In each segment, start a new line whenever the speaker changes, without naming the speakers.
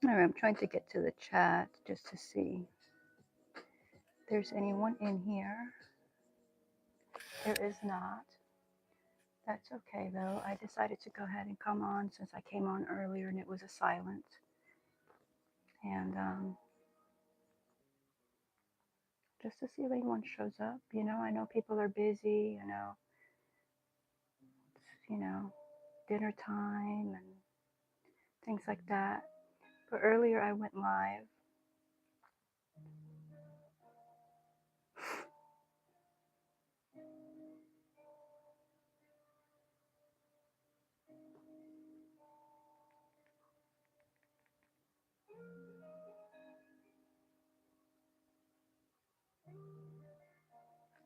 Alright, I'm trying to get to the chat just to see if there's anyone in here. There is not. That's okay though. I decided to go ahead and come on since I came on earlier and it was a silent. And just to see if anyone shows up. I know people are busy, it's dinner time and things like that. But earlier I went live.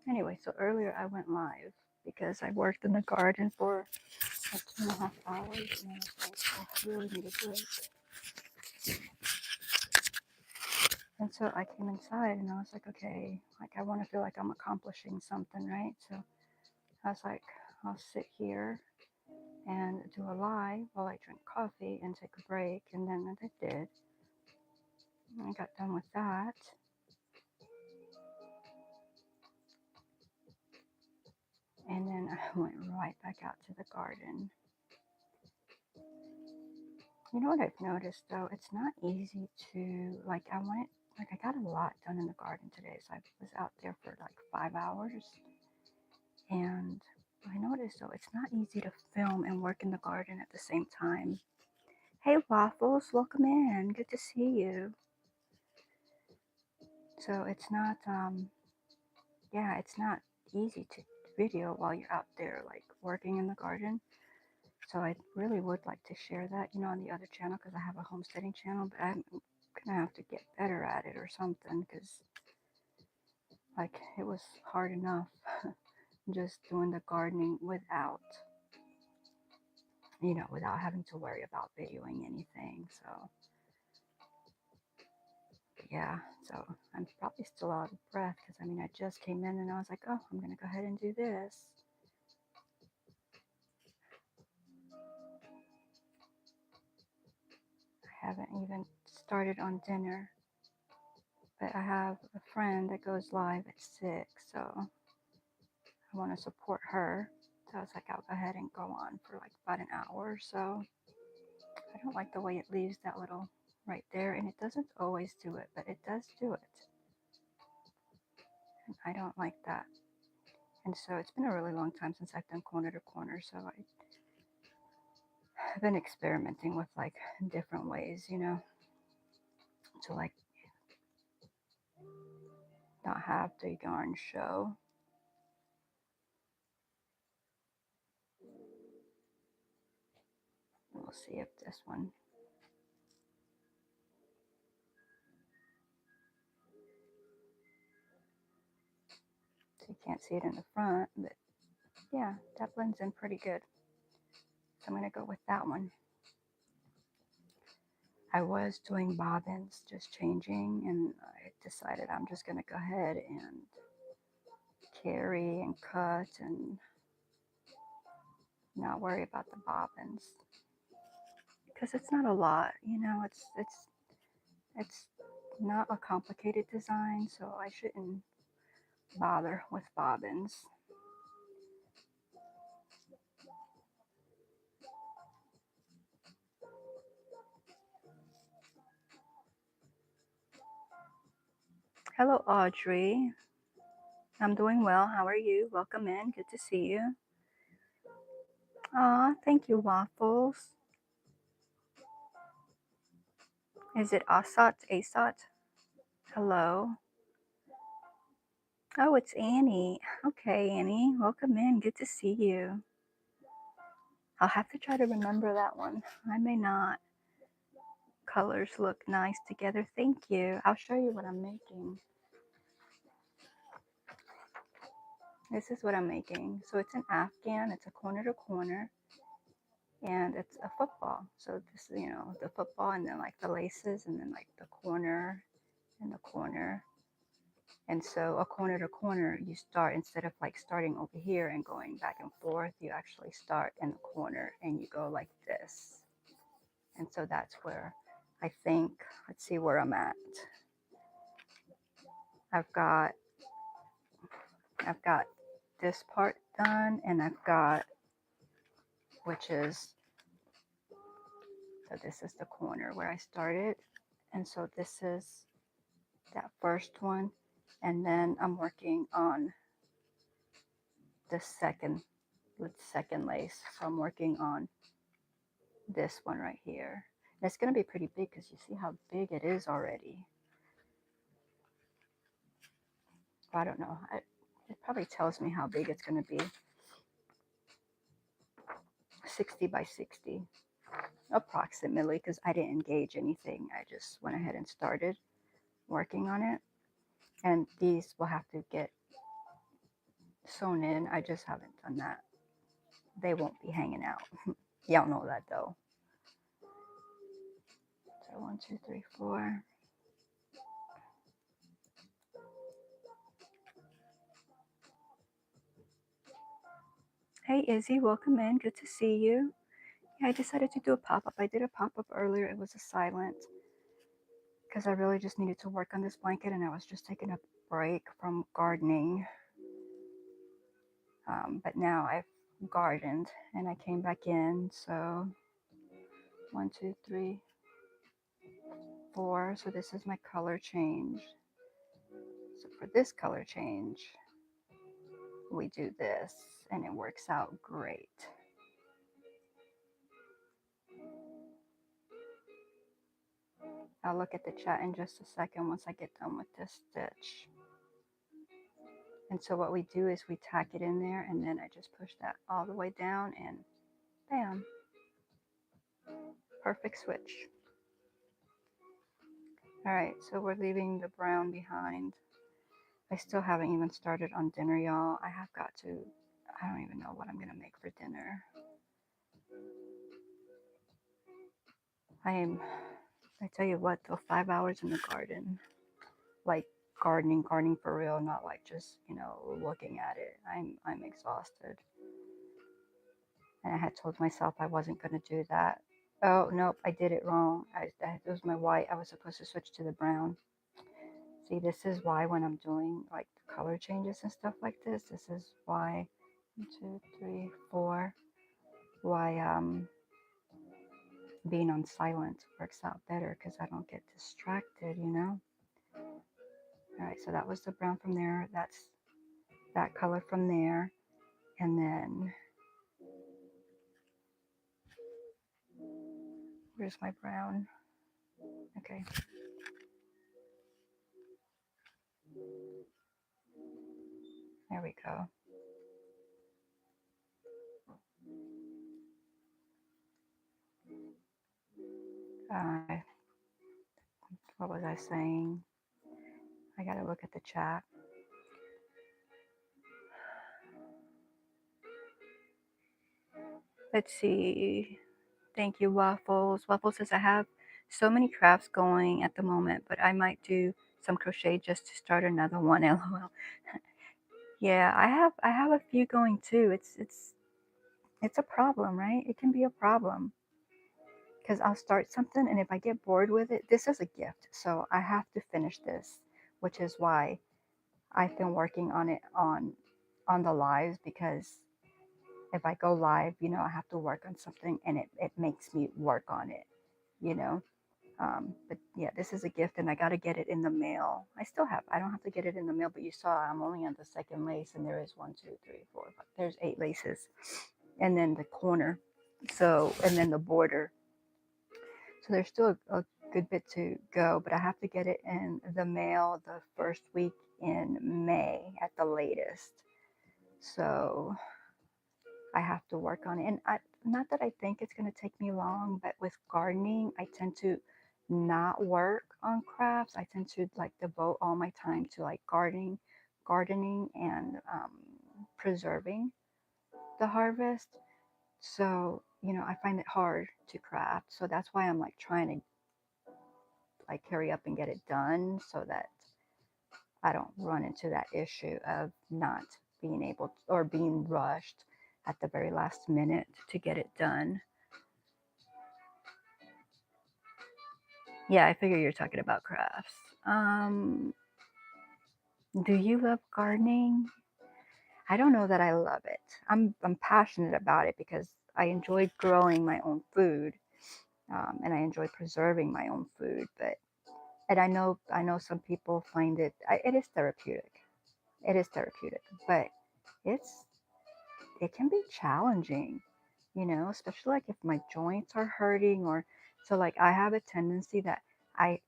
Anyway, so earlier I went live because I worked in the garden for like 2.5 hours and I was like, I really need a break. And so I came inside and I was like, okay, like I want to feel like I'm accomplishing something, right? So I was like, I'll sit here and do a live while I drink coffee and take a break. And then I did. I got done with that. And then I went right back out to the garden. You know what I've noticed though? It's not easy to, I got a lot done in the garden today. So I was out there for like 5 hours. And I noticed though, it's not easy to film and work in the garden at the same time. Hey Waffles, welcome in. Good to see you. So it's not, it's not easy to video while you're out there like working in the garden. So I really would like to share that, on the other channel because I have a homesteading channel, but I'm gonna have to get better at it or something because like it was hard enough just doing the gardening without having to worry about videoing anything. So yeah, so I'm probably still out of breath because I just came in and I was like, oh, I'm gonna go ahead and do this. I haven't even started on dinner, but I have a friend that goes live at 6, so I want to support her. So I was like, I'll go ahead and go on for like about an hour or so. I don't like the way it leaves that little right there, and it doesn't always do it, but it does do it. And I don't like that. And so it's been a really long time since I've done corner to corner, so I've been experimenting with like different ways, to like not have the yarn show. We'll see if this one. So you can't see it in the front, but yeah, that blends in pretty good. So I'm going to go with that one. I was doing bobbins, just changing, and I decided I'm just going to go ahead and carry and cut and not worry about the bobbins because it's not a lot, it's not a complicated design, so I shouldn't bother with bobbins. Hello, Audrey. I'm doing well. How are you? Welcome in. Good to see you. Aw, thank you, Waffles. Is it Asat? Asat? Hello. Oh, it's Annie. Okay, Annie. Welcome in. Good to see you. I'll have to try to remember that one. I may not. Colors look nice together. Thank you. I'll show you what I'm making. This is what I'm making. So it's an Afghan. It's a corner to corner. And it's a football. So this, the football and then like the laces and then like the corner and the corner. And so a corner to corner, you start, instead of like starting over here and going back and forth, you actually start in the corner and you go like this. And so that's where I think, let's see where I'm at. I've got this part done, and I've got, which is, so this is the corner where I started, and so this is that first one, and then I'm working on the second lace. So I'm working on this one right here. And it's going to be pretty big because you see how big it is already. I don't know. It probably tells me how big it's going to be. 60 by 60 approximately, because I didn't gauge anything. I just went ahead and started working on it. And these will have to get sewn in. I just haven't done that. They won't be hanging out. Y'all know that though. So 1, 2, 3, 4. Hey Izzy, welcome in. Good to see you. Yeah, I decided to do a pop-up. I did a pop-up earlier. It was a silent because I really just needed to work on this blanket, and I was just taking a break from gardening. But now I've gardened and I came back in. So 1, 2, 3, 4. So this is my color change. So for this color change, we do this and it works out great. I'll look at the chat in just a second once I get done with this stitch. And so what we do is we tack it in there, and then I just push that all the way down, and bam, perfect switch. All right, so we're leaving the brown behind. I still haven't even started on dinner, y'all. I don't even know what I'm gonna make for dinner. I tell you what though, 5 hours in the garden, like gardening for real, not like just, looking at it. I'm exhausted. And I had told myself I wasn't gonna do that. Oh, nope, I did it wrong. It was my white. I was supposed to switch to the brown. See, this is why when I'm doing like the color changes and stuff like this is why 1, 2, 3, 4, why being on silent works out better because I don't get distracted, All right, so that was the brown from there. That's that color from there. And then where's my brown? Okay. There we go. What was I saying? I gotta look at the chat. Let's see. Thank you, Waffles. Waffles says I have so many crafts going at the moment, but I might do some crochet just to start another one. LOL. Yeah, I have a few going too. It's a problem, right? It can be a problem because I'll start something, and if I get bored with it, this is a gift, so I have to finish this, which is why I've been working on it on the lives, because if I go live, I have to work on something, and it makes me work on it, you know. But yeah, this is a gift, and I got to get it in the mail. I don't have to get it in the mail, but you saw I'm only on the second lace, and there is 1, 2, 3, 4, 5. There's 8 laces, and then the corner. So, and then the border. So there's still a good bit to go, but I have to get it in the mail the first week in May at the latest. So I have to work on it. And not that I think it's going to take me long, but with gardening, I tend to not work on crafts. I tend to like devote all my time to like gardening and preserving the harvest. So, I find it hard to craft. So that's why I'm like trying to like hurry up and get it done so that I don't run into that issue of not being able to, or being rushed at the very last minute to get it done. Yeah, I figure you're talking about crafts. Do you love gardening? I don't know that I love it. I'm passionate about it because I enjoy growing my own food, and I enjoy preserving my own food. But and I know some people find it is therapeutic. It is therapeutic, but it's it can be challenging, especially like if my joints are hurting or so like I have a tendency that I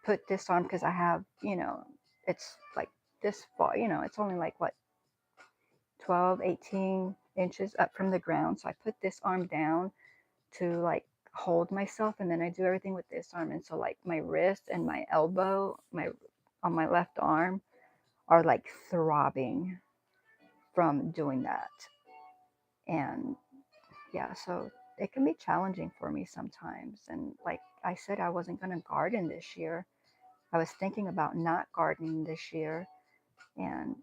put this on because I have, it's like this far, it's only like what 12, 18 inches up from the ground. So I put this arm down to like hold myself and then I do everything with this arm. And so like my wrist and my elbow, my on my left arm are like throbbing from doing that. And yeah, so it can be challenging for me sometimes. And like I said, I wasn't going to garden this year. I was thinking about not gardening this year. And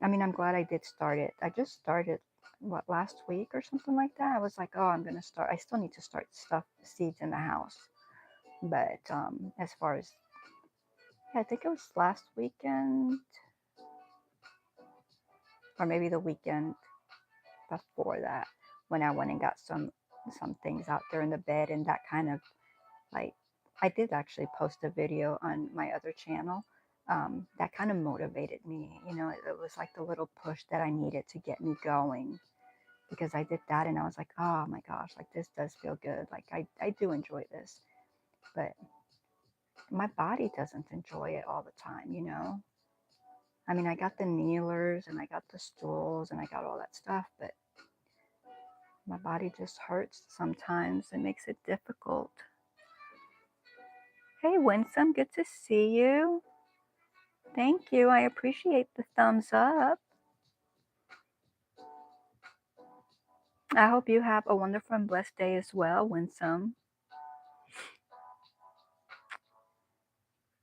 I mean, I'm glad I did start it. I just started, what, last week or something like that. I was like, oh, I'm going to start. I still need to start stuff, seeds in the house. But as far as, yeah, I think it was last weekend or maybe the weekend before that when I went and got some things out there in the bed and that kind of like I did actually post a video on my other channel that kind of motivated me. It was like the little push that I needed to get me going because I did that and I was like, oh my gosh, like this does feel good. Like I do enjoy this, but my body doesn't enjoy it all the time. I mean, I got the kneelers and I got the stools and I got all that stuff, but my body just hurts sometimes. It makes it difficult. Hey, Winsome, good to see you. Thank you. I appreciate the thumbs up. I hope you have a wonderful and blessed day as well, Winsome.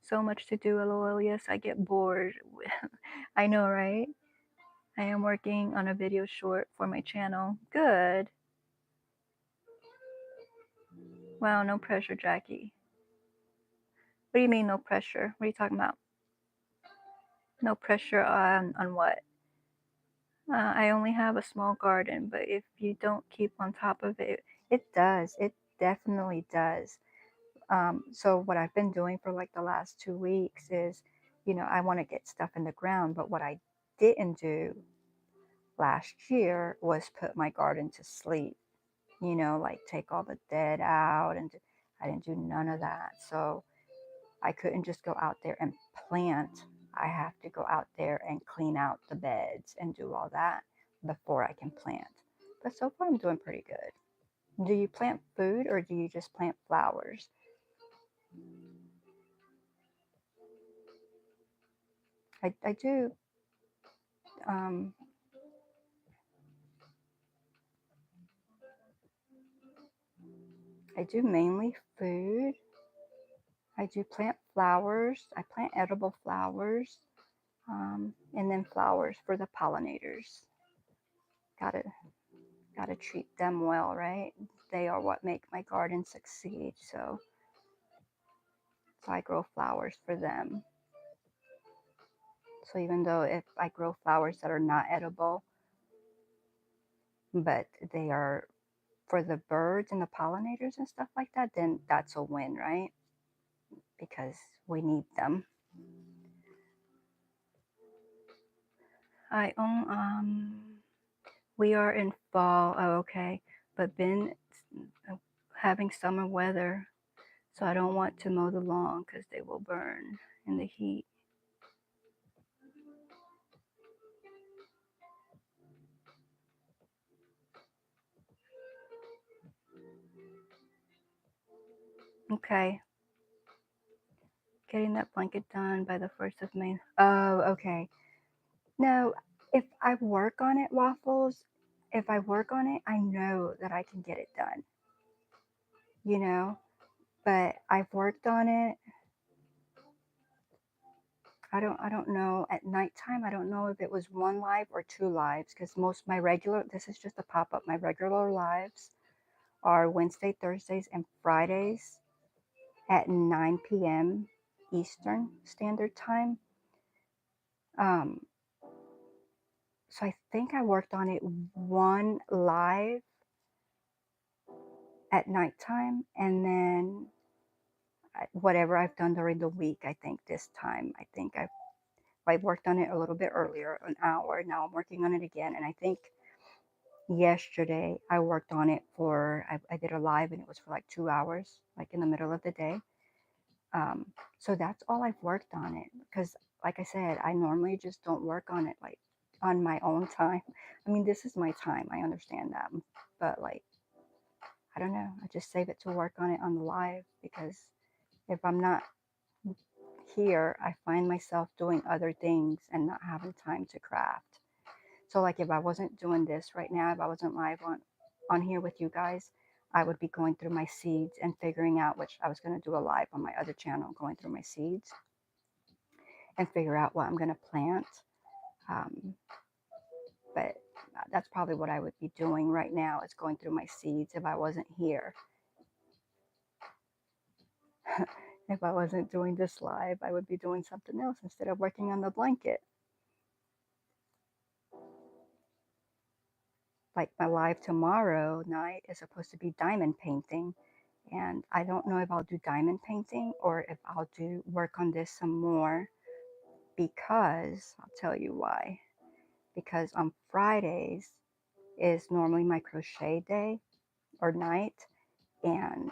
So much to do, lol. Yes, I get bored. I know, right? I am working on a video short for my channel. Good. Wow, no pressure, Jackie. What do you mean, no pressure? What are you talking about? No pressure on what? I only have a small garden, but if you don't keep on top of it, it does. It definitely does. So what I've been doing for like the last 2 weeks is, I want to get stuff in the ground, but what I didn't do last year was put my garden to sleep, like take all the dead out and I didn't do none of that. So I couldn't just go out there and plant. I have to go out there and clean out the beds and do all that before I can plant. But so far I'm doing pretty good. Do you plant food or do you just plant flowers? I do um, I do mainly food. I do plant flowers. I plant edible flowers, and then flowers for the pollinators. Gotta gotta treat them well, right? They are what make my garden succeed. So I grow flowers for them. So even though if I grow flowers that are not edible, but they are for the birds and the pollinators and stuff like that, then that's a win, right? Because we need them. I own we are in fall. Oh, okay. But been having summer weather, so I don't want to mow the lawn because they will burn in the heat. Okay. Getting that blanket done by the 1st of May. Oh, okay. No, if I work on it, Waffles, if I work on it, I know that I can get it done, you know? But I've worked on it. I don't know at nighttime. I don't know if it was one live or two lives because most my regular this is just a pop-up. My regular lives are Wednesday, Thursdays, and Fridays. at 9 p.m. Eastern Standard Time. So I think I worked on it one live at nighttime, and then whatever I've done during the week, I think this time, I worked on it a little bit earlier, an hour. Now I'm working on it again, and I think yesterday I worked on it I did a live, and it was for like 2 hours, like in the middle of the day. So that's all I've worked on it, because like I said, I normally just don't work on it like on my own time. I mean, this is my time, I understand that, but like, I don't know, I just save it to work on it on the live, because if I'm not here, I find myself doing other things and not having time to craft. So like, if I wasn't doing this right now, if I wasn't live on here with you guys, I would be going through my seeds and figuring out, which I was going to do a live on my other channel, going through my seeds and figure out what I'm going to plant. But that's probably what I would be doing right now, is going through my seeds if I wasn't here. If I wasn't doing this live, I would be doing something else instead of working on the blanket. Like, my live tomorrow night is supposed to be diamond painting, and I don't know if I'll do diamond painting or if I'll do work on this some more, because I'll tell you why. Because on Fridays is normally my crochet day or night, and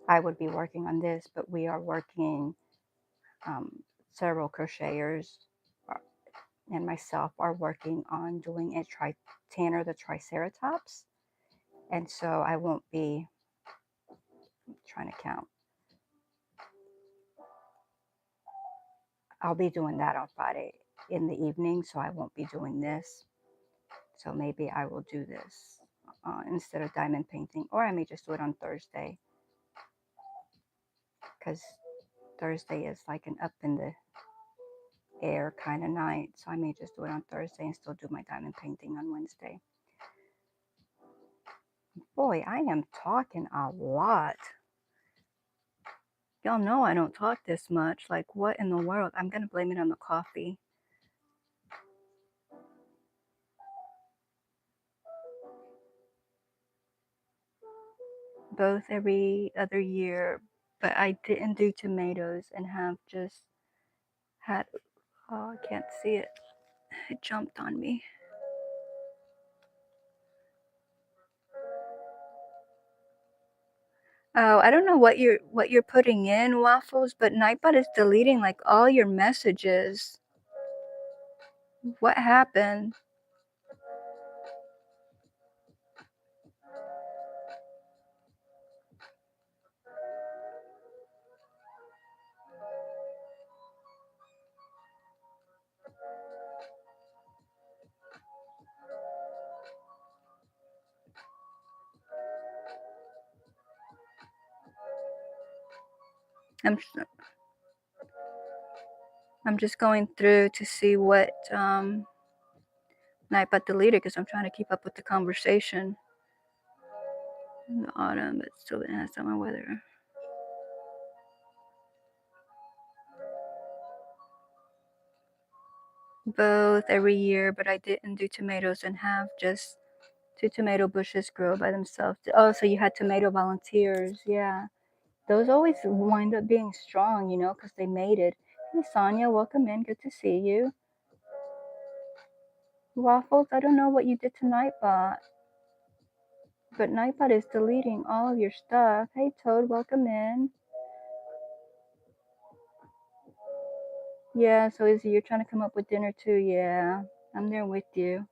I would be working on this, but we are working, several crocheters and myself are working on doing a Tanner the Triceratops, and so I won't be, I'm trying to count, I'll be doing that on Friday in the evening, so I won't be doing this. So maybe I will do this instead of diamond painting, or I may just do it on Thursday, because Thursday is like an up in the air kind of night, so I may just do it on Thursday and still do my diamond painting on Wednesday. Boy, I am talking a lot. Y'all know I don't talk this much. Like, what in the world? I'm gonna blame it on the coffee. Both every other year, but I didn't do tomatoes and have just had, oh, I can't see it. It jumped on me. Oh, I don't know what you're putting in, Waffles, but Nightbot is deleting like all your messages. What happened? I'm just going through to see what Nightbot deleted, because I'm trying to keep up with the conversation. In the autumn, but still it has summer weather. Both every year, but I didn't do tomatoes and have just 2 tomato bushes grow by themselves. Oh, so you had tomato volunteers. Yeah. Those always wind up being strong, you know, because they made it. Hey, Sonia, welcome in. Good to see you. Waffles, I don't know what you did to Nightbot, but Nightbot is deleting all of your stuff. Hey, Toad, welcome in. Yeah, so Izzy, you're trying to come up with dinner too. Yeah, I'm there with you.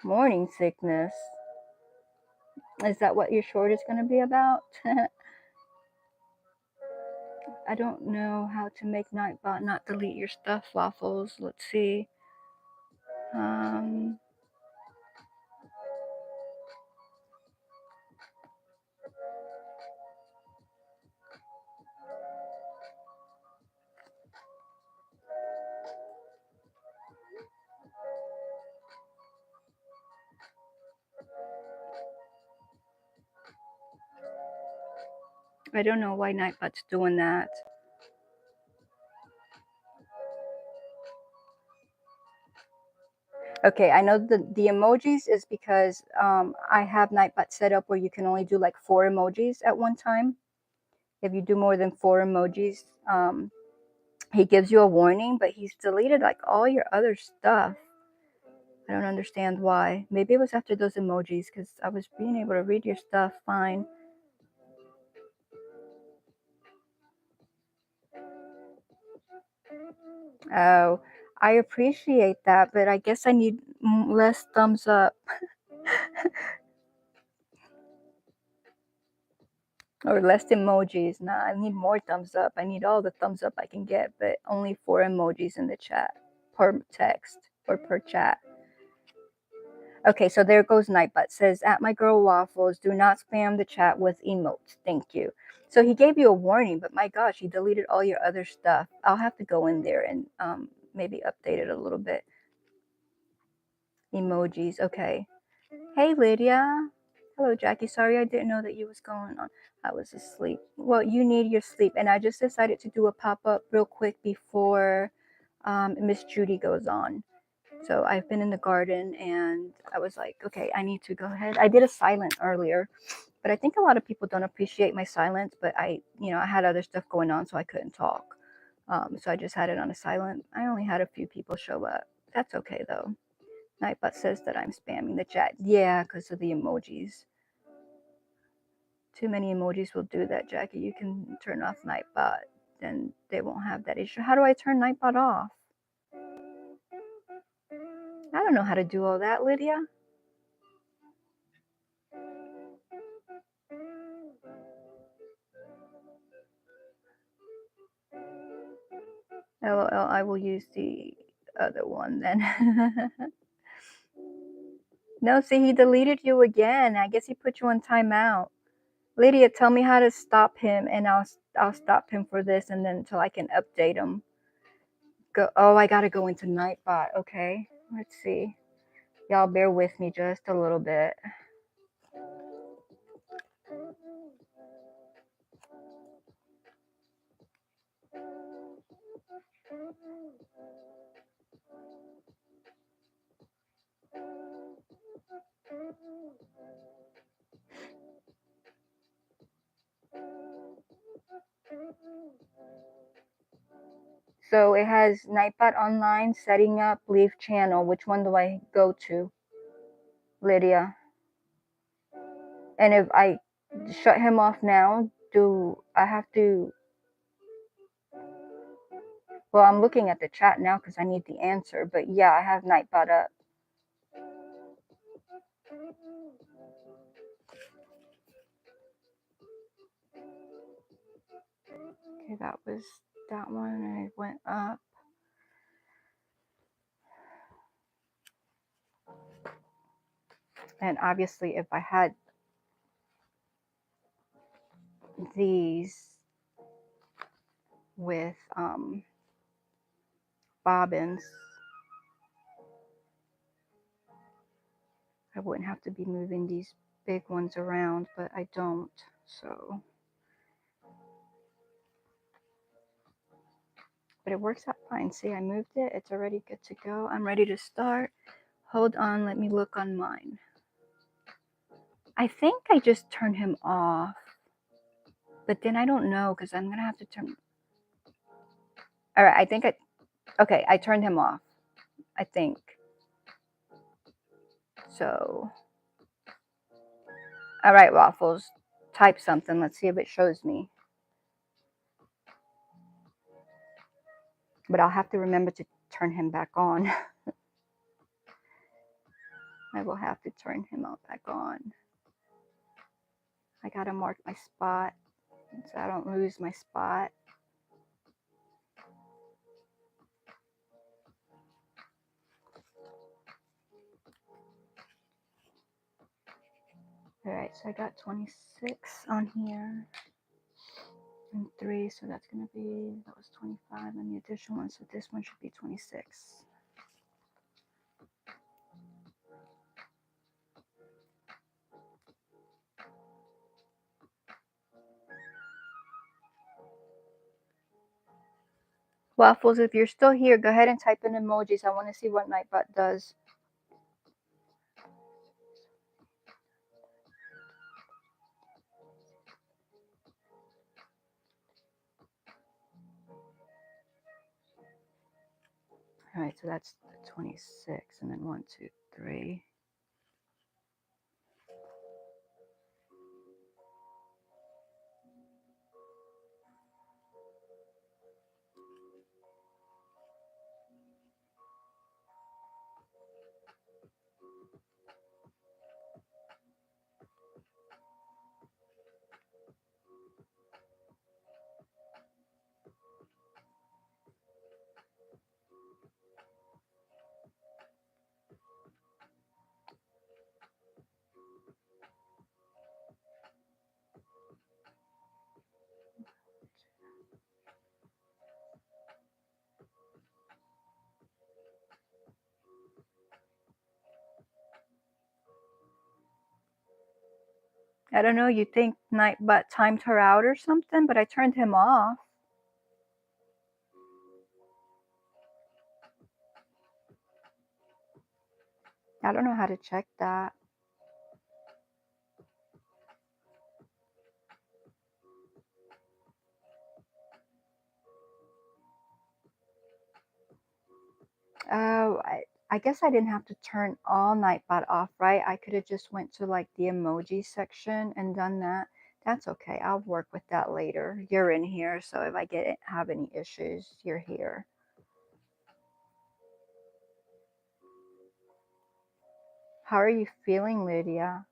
Morning sickness. Is that what your short is going to be about? I don't know how to make Nightbot not delete your stuff, Waffles. Let's see. I don't know why Nightbot's doing that. Okay, I know the emojis is because I have Nightbot set up where you can only do like 4 emojis at one time. If you do more than 4 emojis, he gives you a warning, but he's deleted like all your other stuff. I don't understand why. Maybe it was after those emojis because I was being able to read your stuff fine. Oh, I appreciate that, but I guess I need less thumbs up. Or less emojis. Nah, I need more thumbs up. I need all the thumbs up I can get, but only 4 emojis in the chat per text or per chat. Okay, so there goes Nightbot. Says, at my girl waffles, do not spam the chat with emotes. Thank you. So he gave you a warning, but my gosh, he deleted all your other stuff. I'll have to go in there and maybe update it a little bit. Emojis. Okay. Hey, Lydia. Hello, Jackie. Sorry I didn't know that you was going on. I was asleep. Well, you need your sleep. And I just decided to do a pop-up real quick before Miss Judy goes on. So I've been in the garden and I was like, okay, I need to go ahead. I did a silent earlier, but I think a lot of people don't appreciate my silence, but I had other stuff going on, so I couldn't talk. So I just had it on a silent. I only had a few people show up. That's okay though. Nightbot says that I'm spamming the chat. Yeah, because of the emojis. Too many emojis will do that, Jackie. You can turn off Nightbot, then they won't have that issue. How do I turn Nightbot off? I don't know how to do all that, Lydia. LOL, I will use the other one then. No, see, he deleted you again. I guess he put you on timeout. Lydia, tell me how to stop him, and I'll stop him for this, and then until I can update him. Go. Oh, I gotta go into Nightbot. Okay, let's see. Y'all bear with me just a little bit. So it has Nightbot online, setting up, leave channel. Which one do I go to, Lydia? And if I shut him off now, do I have to? Well, I'm looking at the chat now because I need the answer. But yeah, I have Nightbot up. Okay, that was that one. I went up. And obviously, if I had these with bobbins, I wouldn't have to be moving these big ones around, but I don't. So, but it works out fine. See, I moved it. It's already good to go. I'm ready to start. Hold on. Let me look on mine. I think I just turned him off, but then I don't know because I'm going to have to turn. All right. I think okay, I turned him off. I think. So, all right, Waffles, type something. Let's see if it shows me. But I'll have to remember to turn him back on. I will have to turn him back on. I gotta mark my spot so I don't lose my spot. All right, so I got 26 on here and 3, so that's gonna be, that was 25 and the additional one, so this one should be 26. Waffles, if you're still here, go ahead and type in emojis. I want to see what Nightbot does. All right, so that's 26, and then 1, 2, 3. I don't know, you think Nightbot timed her out or something, but I turned him off. I don't know how to check that. Oh, I guess I didn't have to turn all Nightbot off, right? I could have just went to like the emoji section and done that. That's okay. I'll work with that later. You're in here, so if I have any issues, you're here. How are you feeling, Lydia?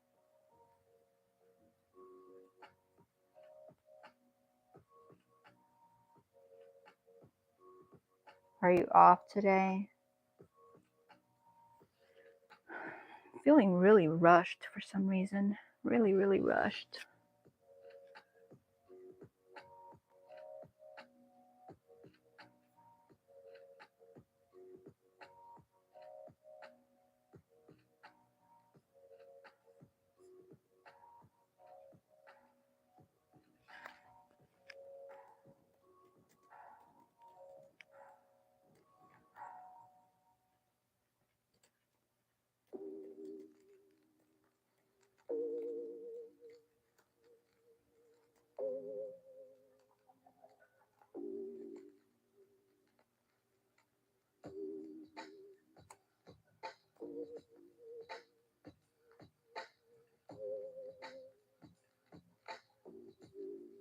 Are you off today? Feeling really rushed for some reason. Really, really rushed.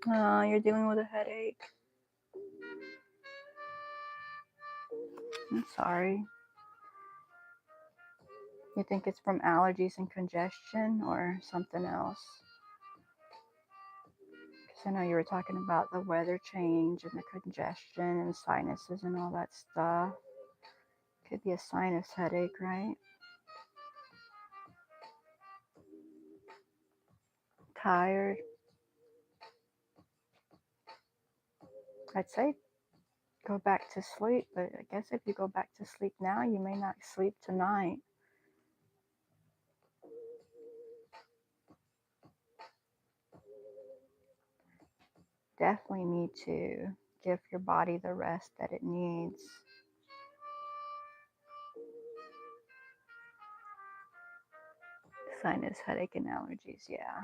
You're dealing with a headache. I'm sorry. You think it's from allergies and congestion or something else? Because I know you were talking about the weather change and the congestion and sinuses and all that stuff. Could be a sinus headache, right? Tired. I'd say go back to sleep, but I guess if you go back to sleep now, you may not sleep tonight. Definitely need to give your body the rest that it needs. Sinus headache and allergies, yeah.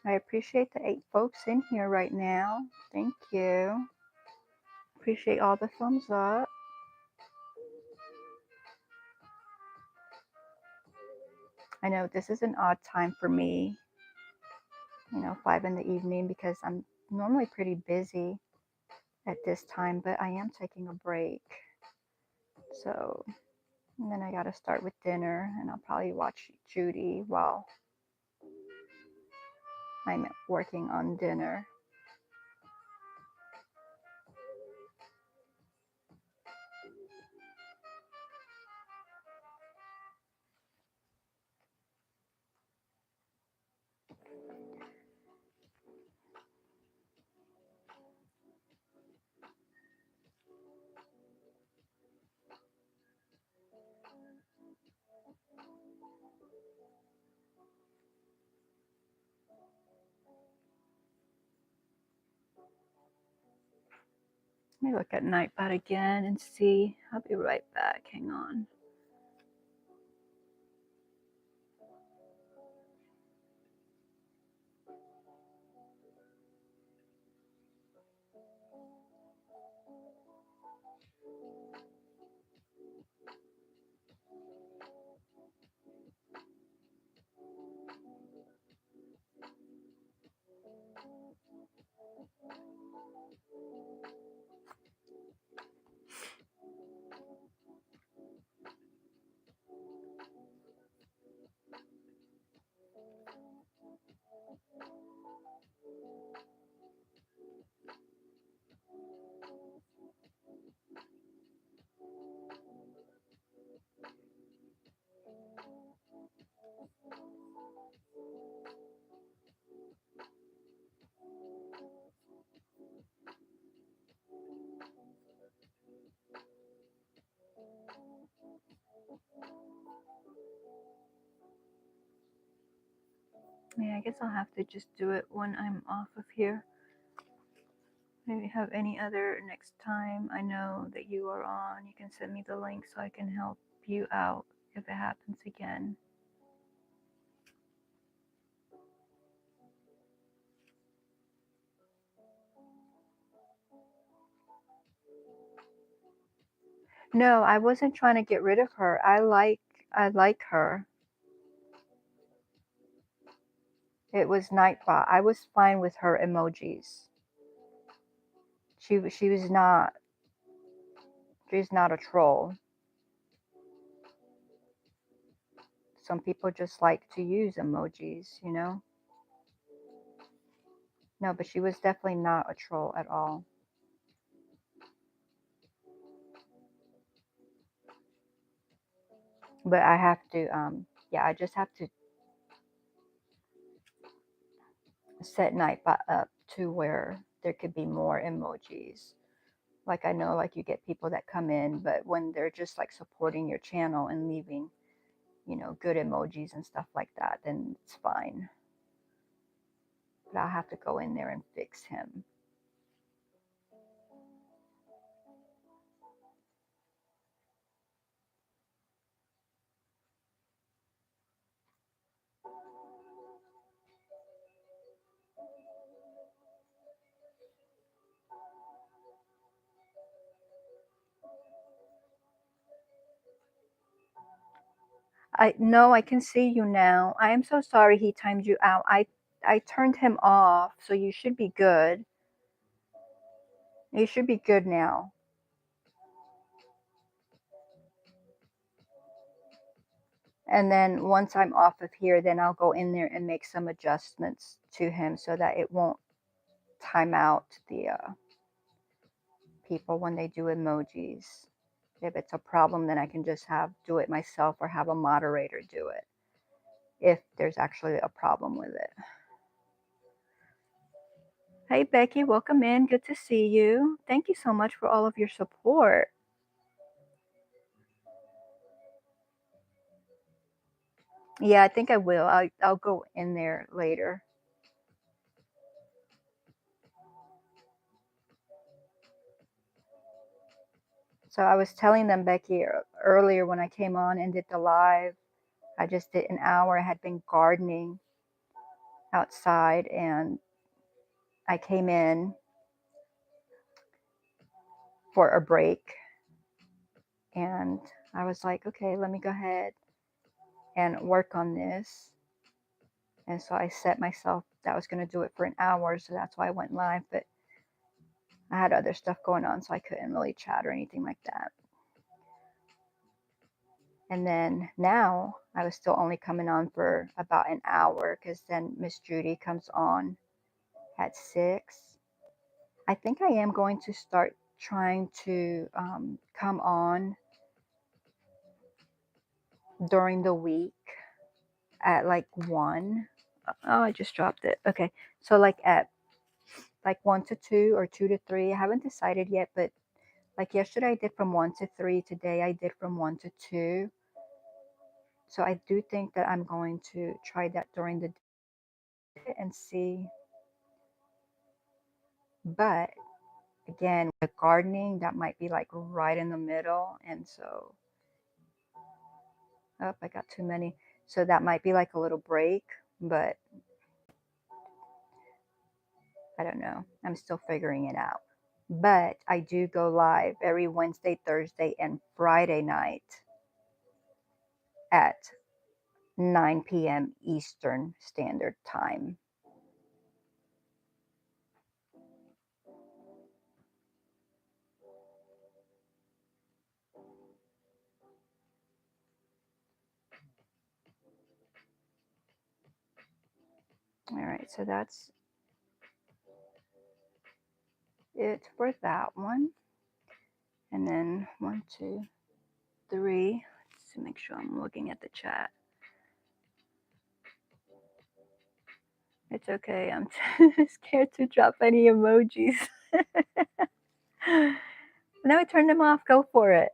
I appreciate the 8 folks in here right now. Thank you. Appreciate all the thumbs up. I know this is an odd time for me, 5 in the evening, because I'm normally pretty busy at this time, but I am taking a break. So, and then I got to start with dinner, and I'll probably watch Judy while I'm working on dinner. Let me look at Nightbot again and see. I'll be right back. Hang on. Yeah, I guess I'll have to just do it when I'm off of here. Maybe have any other next time I know that you are on. You can send me the link so I can help you out if it happens again. No, I wasn't trying to get rid of her. I like her. It was Nightbot. I was fine with her emojis. She's not a troll. Some people just like to use emojis, you know? No, but she was definitely not a troll at all. But I have to, yeah, I just have to set Nightbot up to where there could be more emojis. Like I know, like you get people that come in, but when they're just like supporting your channel and leaving, you know, good emojis and stuff like that, then it's fine. But I'll have to go in there and fix him. I no, I can see you now. I am so sorry he timed you out. I turned him off, so you should be good. You should be good now. And then once I'm off of here, then I'll go in there and make some adjustments to him so that it won't time out the people when they do emojis. If it's a problem, then I can just do it myself or have a moderator do it if there's actually a problem with it. Hey Becky, welcome in. Good to see you. Thank you so much for all of your support. Yeah, I think I will. I'll go in there later. So I was telling them, Becky, earlier when I came on and did the live, I just did an hour. I had been gardening outside and I came in for a break and I was like, okay, let me go ahead and work on this. And so I set myself that I was going to do it for an hour. So that's why I went live. But I had other stuff going on, so I couldn't really chat or anything like that. And then now I was still only coming on for about an hour because then Miss Judy comes on at 6. I think I am going to start trying to come on during the week at like 1. Oh, I just dropped it. Okay. So like at like 1 to 2 or 2 to 3. I haven't decided yet, but like yesterday I did from 1 to 3. Today I did from 1 to 2. So I do think that I'm going to try that during the day and see. But again, the gardening, that might be like right in the middle. And so, oh, I got too many. So that might be like a little break, but I don't know. I'm still figuring it out. But I do go live every Wednesday, Thursday, and Friday night at 9 p.m. Eastern Standard Time. All right, so that's it for that one. And then 1, 2, 3. Just to make sure I'm looking at the chat. It's okay. I'm too scared to drop any emojis. No, I turned them off. Go for it.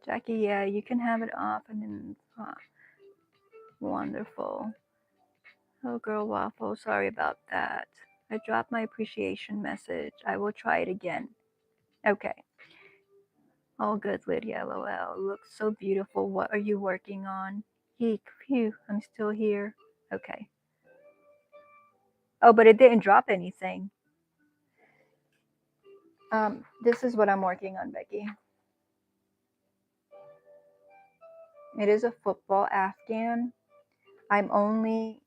Jackie, yeah, you can have it off and then wonderful. Oh, girl waffle, sorry about that. I dropped my appreciation message. I will try it again. Okay. All good, Lydia. LOL. Looks so beautiful. What are you working on? Eek. Phew. I'm still here. Okay. Oh, but it didn't drop anything. This is what I'm working on, Becky. It is a football Afghan. I'm only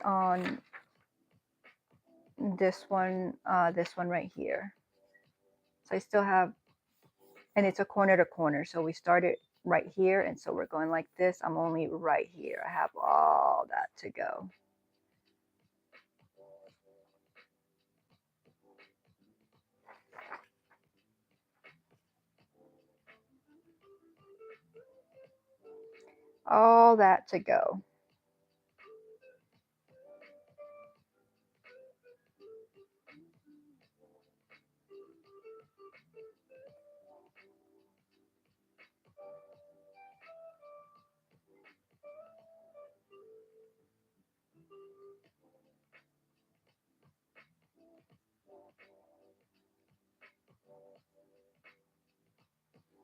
on this one right here. So I still have, and it's a corner to corner. So we started right here, and so we're going like this. I'm only right here. I have all that to go. All that to go.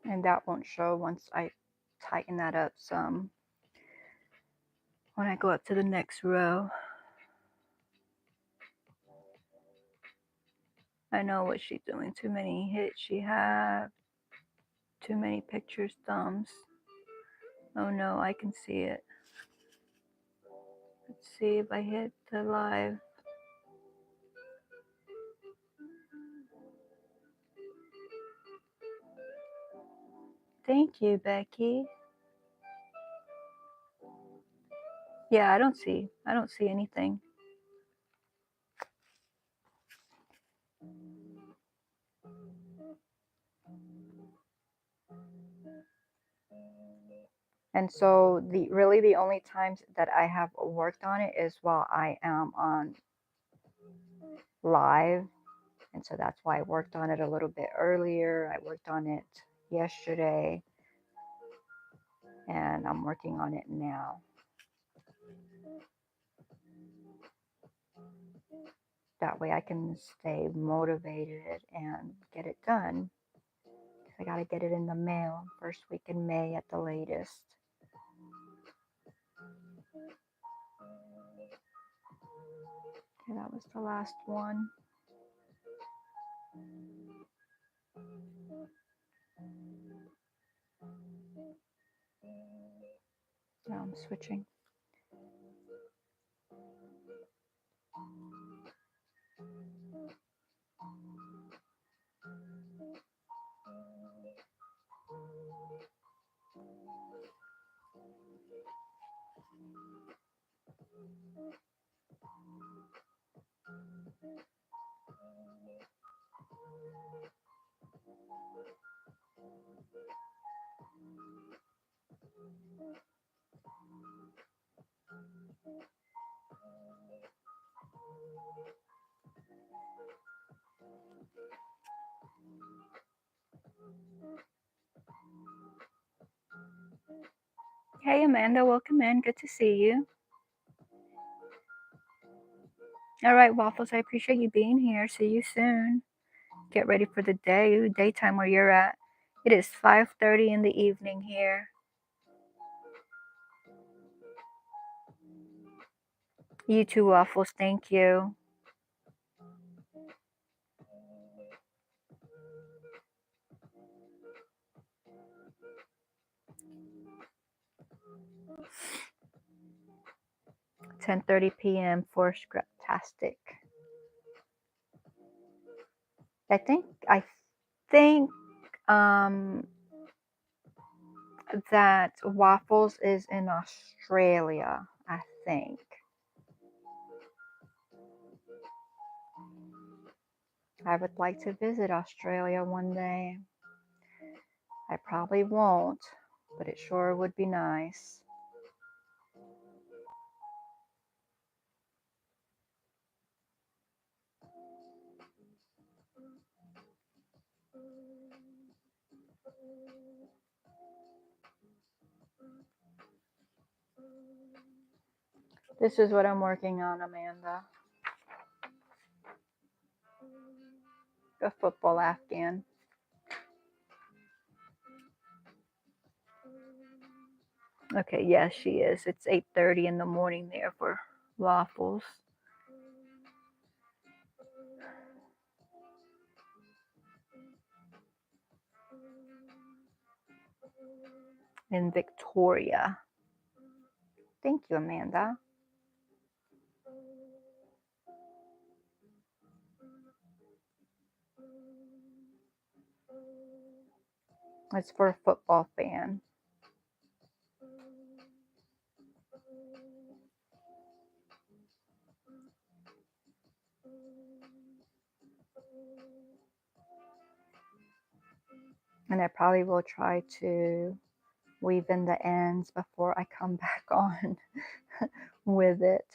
And that won't show once I tighten that up some. When I go up to the next row. I know what she's doing. Too many hits she have. Too many pictures, thumbs. Oh no, I can see it. Let's see if I hit the live. Thank you, Becky. Yeah, I don't see anything. And so the only times that I have worked on it is while I am on live. And so that's why I worked on it a little bit earlier. I worked on it yesterday and I'm working on it now. That way I can stay motivated and get it done. I got to get it in the mail first week in May at the latest. Okay, that was the last one. Now I'm switching. Hey Amanda, welcome in. Good to see you. All right, Waffles, I appreciate you being here. See you soon. Get ready for the daytime where you're at. It is 5:30 in the evening here. You too, Waffles. Thank you. (10:30 p.m. for Scraptastic). I think that Waffles is in Australia. I think. I would like to visit Australia one day. I probably won't, but it sure would be nice. This is what I'm working on, Amanda. A football Afghan. Okay, yes, she is. It's 8:30 in the morning there for Waffles. In Victoria. Thank you, Amanda. It's for a football fan. And I probably will try to weave in the ends before I come back on with it.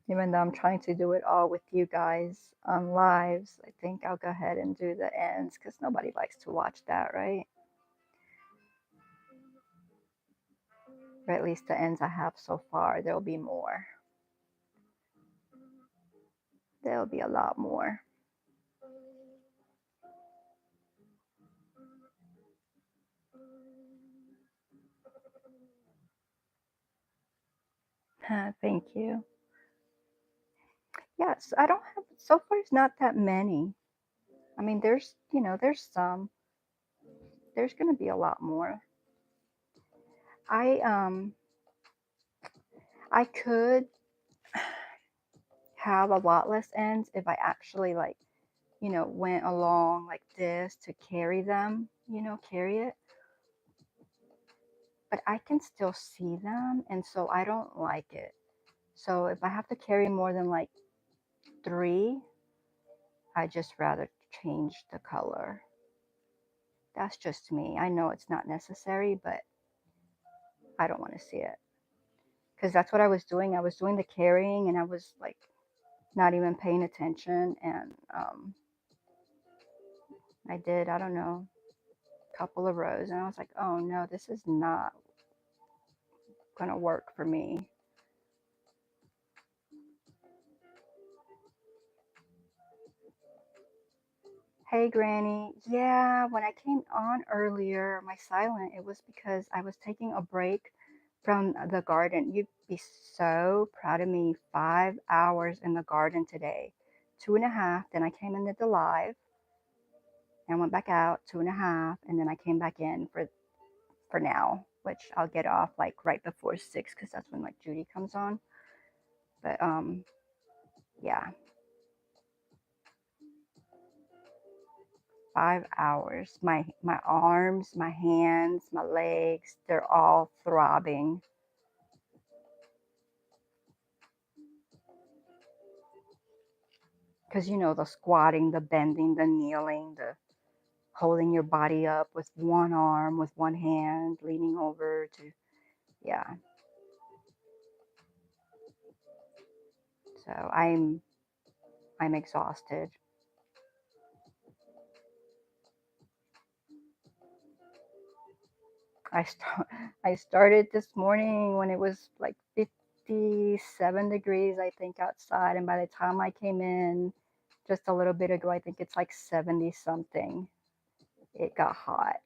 Even though I'm trying to do it all with you guys on lives, I think I'll go ahead and do the ends because nobody likes to watch that, right? Or at least the ends I have so far. There'll be more. There'll be a lot more. Thank you. Yes, I don't have, so far it's not that many. I mean, there's some. There's going to be a lot more. I um I could have a lot less ends if I actually like, went along like this to carry them, carry it. But I can still see them, and so I don't like it. So if I have to carry more than like 3, I just rather change the color. That's just me. I know it's not necessary, but I don't want to see it. Because that's what I was doing. I was doing the carrying and I was like not even paying attention. And I did, I don't know, a couple of rows. And I was like, oh no, this is not going to work for me. Hey, Granny. Yeah, when I came on earlier, my silent, it was because I was taking a break from the garden. You'd be so proud of me. 5 hours in the garden today, 2.5. Then I came and did the live and went back out, 2.5. And then I came back in for now, which I'll get off like right before 6 because that's when like Judy comes on. But yeah. 5 hours. My arms, my hands, my legs, they're all throbbing. Because the squatting, the bending, the kneeling, the holding your body up with one arm, with one hand, leaning over to, yeah. So I'm exhausted. I start I started this morning when it was like 57 degrees, I think, outside. And by the time I came in just a little bit ago, I think it's like 70 something. It got hot.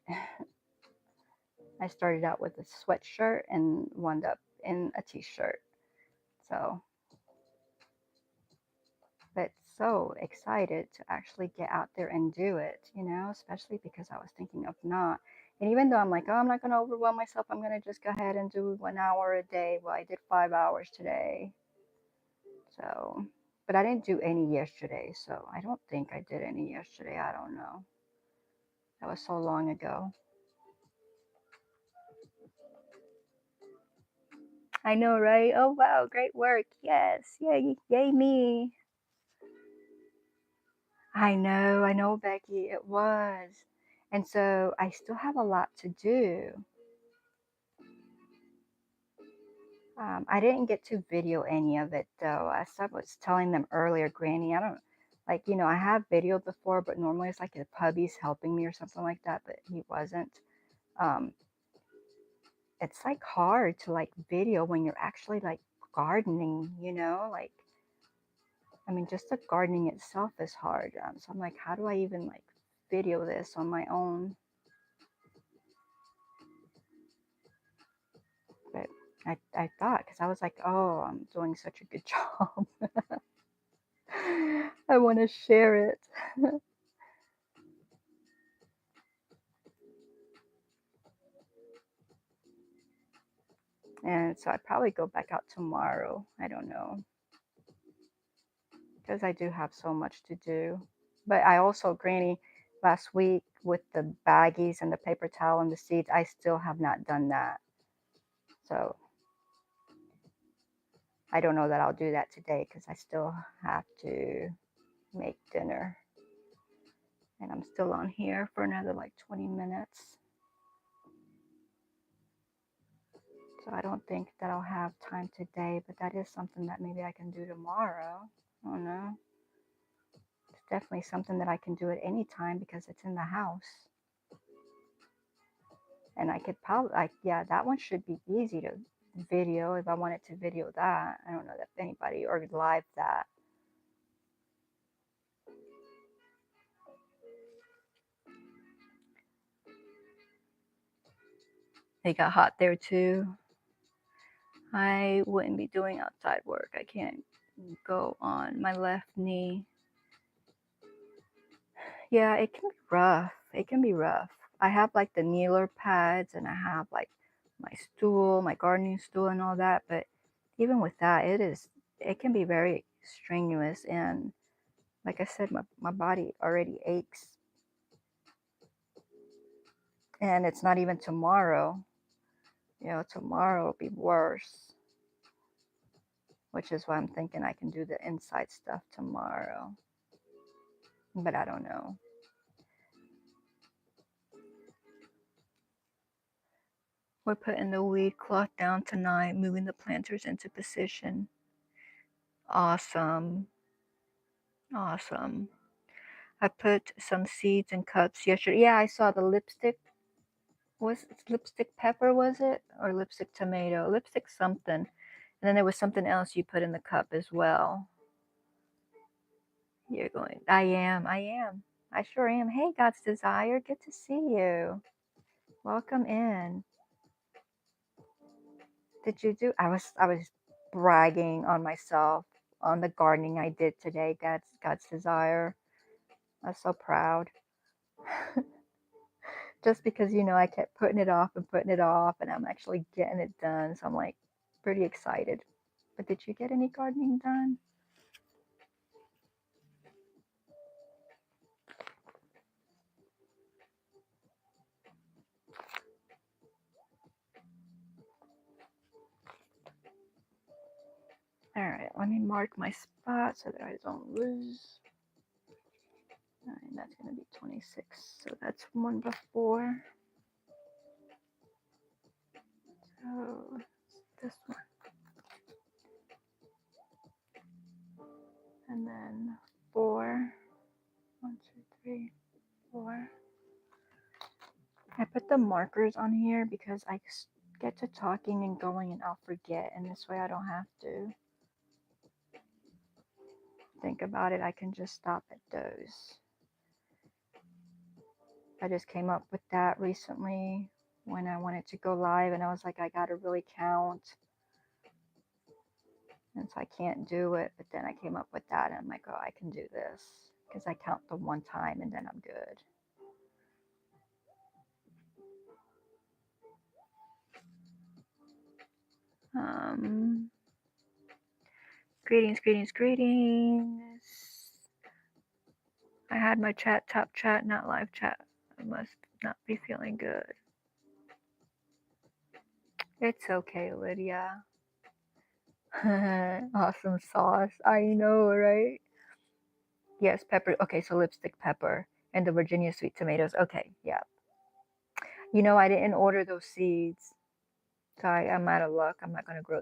I started out with a sweatshirt and wound up in a t-shirt. So, but so excited to actually get out there and do it, you know, especially because I was thinking of not. And even though I'm like, oh, I'm not going to overwhelm myself, I'm going to just go ahead and do 1 hour a day. Well, I did 5 hours today. So, but I didn't do any yesterday. So I don't think I did any yesterday. I don't know. That was so long ago. I know, right? Oh, wow. Great work. Yes. Yay. Yay, me. I know, Becky, it was. And so I still have a lot to do. I didn't get to video any of it though. As I was telling them earlier, Granny, I don't like, you know, I have videoed before, but normally it's like if hubby's helping me or something like that, but he wasn't. Um, it's like hard to like video when you're actually like gardening, you know, like, I mean, just the gardening itself is hard. So I'm like, how do I even like video this on my own? But I thought, because I was like, oh, I'm doing such a good job. I want to share it. And so I'd probably go back out tomorrow. I don't know. Because I do have so much to do. But I also, Granny, last week with the baggies and the paper towel and the seeds, I still have not done that. So I don't know that I'll do that today because I still have to make dinner. And I'm still on here for another like 20 minutes. So I don't think that I'll have time today, but that is something that maybe I can do tomorrow. I don't know. It's definitely something that I can do at any time because it's in the house. And I could probably, like, yeah, that one should be easy to video if I wanted to video that. I don't know if anybody, or live that. It got hot there too. I wouldn't be doing outside work. I can't go on my left knee. Yeah, it can be rough. It can be rough. I have like the kneeler pads and I have like my stool, my gardening stool and all that, but even with that, it can be very strenuous. And like I said, my body already aches. And it's not even tomorrow. You know, tomorrow will be worse, which is why I'm thinking I can do the inside stuff tomorrow. But I don't know. We're putting the weed cloth down tonight, moving the planters into position. Awesome. Awesome. I put some seeds in cups yesterday. Yeah, I saw the lipstick. Was it lipstick pepper, was it? Or lipstick tomato? Lipstick something. And then there was something else you put in the cup as well. You're going, I am. I sure am. Hey, God's Desire. Good to see you. Welcome in. Did you do? I was bragging on myself on the gardening I did today. God's Desire. I was so proud. Just because, you know, I kept putting it off and I'm actually getting it done. So I'm like pretty excited. But did you get any gardening done? All right, let me mark my spot so that I don't lose. All right, that's going to be 26. So that's one before. So this one. And then 4. 1, 2, 3, 4. I put the markers on here because I get to talking and going and I'll forget, and this way I don't have to think about it. I can just stop at those. I just came up with that recently when I wanted to go live, and I was like, I gotta really count, and so I can't do it. But then I came up with that, and I'm like, oh, I can do this because I count the one time and then I'm good. Greetings, greetings, greetings. I had my top chat, not live chat. I must not be feeling good. It's okay, Lydia. Awesome sauce. I know, right? Yes, pepper. Okay, so lipstick pepper and the Virginia sweet tomatoes. Okay, yeah. You know, I didn't order those seeds. So I'm out of luck. I'm not going to grow.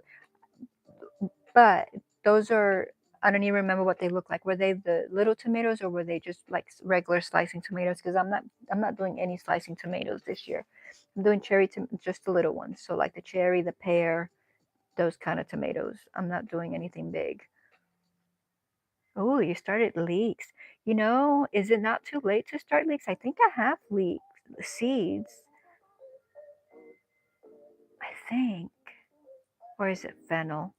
But those are, I don't even remember what they look like. Were they the little tomatoes or were they just like regular slicing tomatoes? Because I'm not doing any slicing tomatoes this year. I'm doing just the little ones. So like the cherry, the pear, those kind of tomatoes. I'm not doing anything big. Oh, you started leeks. You know, is it not too late to start leeks? I think I have leeks seeds. I think. Or is it fennel?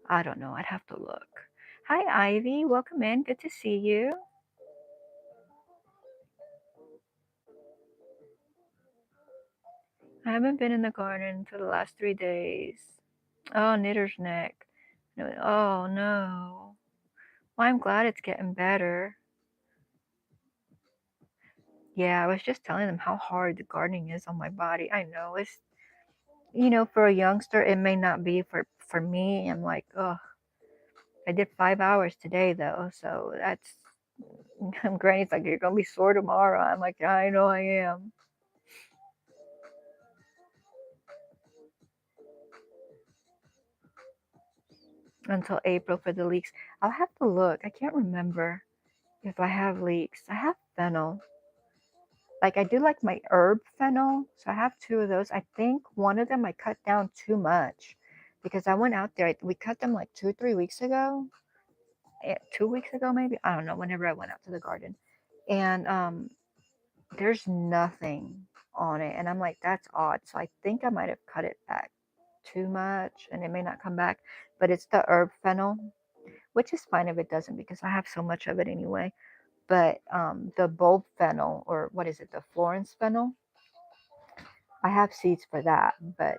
I don't know. I'd have to look. Hi, Ivy. Welcome in. Good to see you. I haven't been in the garden for the last 3 days. Oh, knitter's neck. Oh, no. Well, I'm glad it's getting better. Yeah, I was just telling them how hard the gardening is on my body. I know it's, for a youngster, it may not be for me. I'm like, oh, I did 5 hours today though, so that's. Granny's like, you're gonna be sore tomorrow. I'm like, yeah, I know I am. Until April for the leeks. I'll have to look. I can't remember if I have leeks. I have fennel. Like I do like my herb fennel, so I have 2 of those. I think one of them I cut down too much because I went out there. We cut them like 2, 3 weeks ago. 2 weeks ago maybe. I don't know. Whenever I went out to the garden, and there's nothing on it, and I'm like, that's odd. So I think I might have cut it back too much, and it may not come back. But it's the herb fennel, which is fine if it doesn't because I have so much of it anyway. But the bulb fennel, or what is it, the Florence fennel, I have seeds for that, but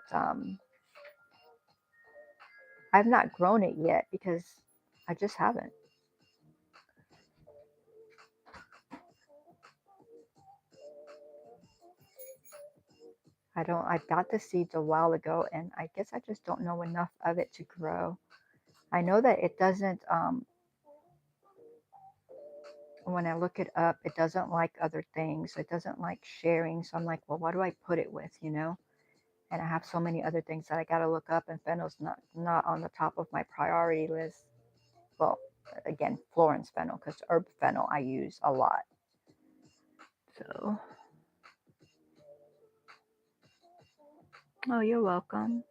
I've not grown it yet because I just haven't. I got the seeds a while ago, and I guess I just don't know enough of it to grow. I know that it doesn't, when I look it up, it doesn't like other things. It doesn't like sharing. So I'm like, well, what do I put it with, And I have so many other things that I got to look up, and fennel's not on the top of my priority list. Well, again, Florence fennel, because herb fennel I use a lot. So, oh, you're welcome.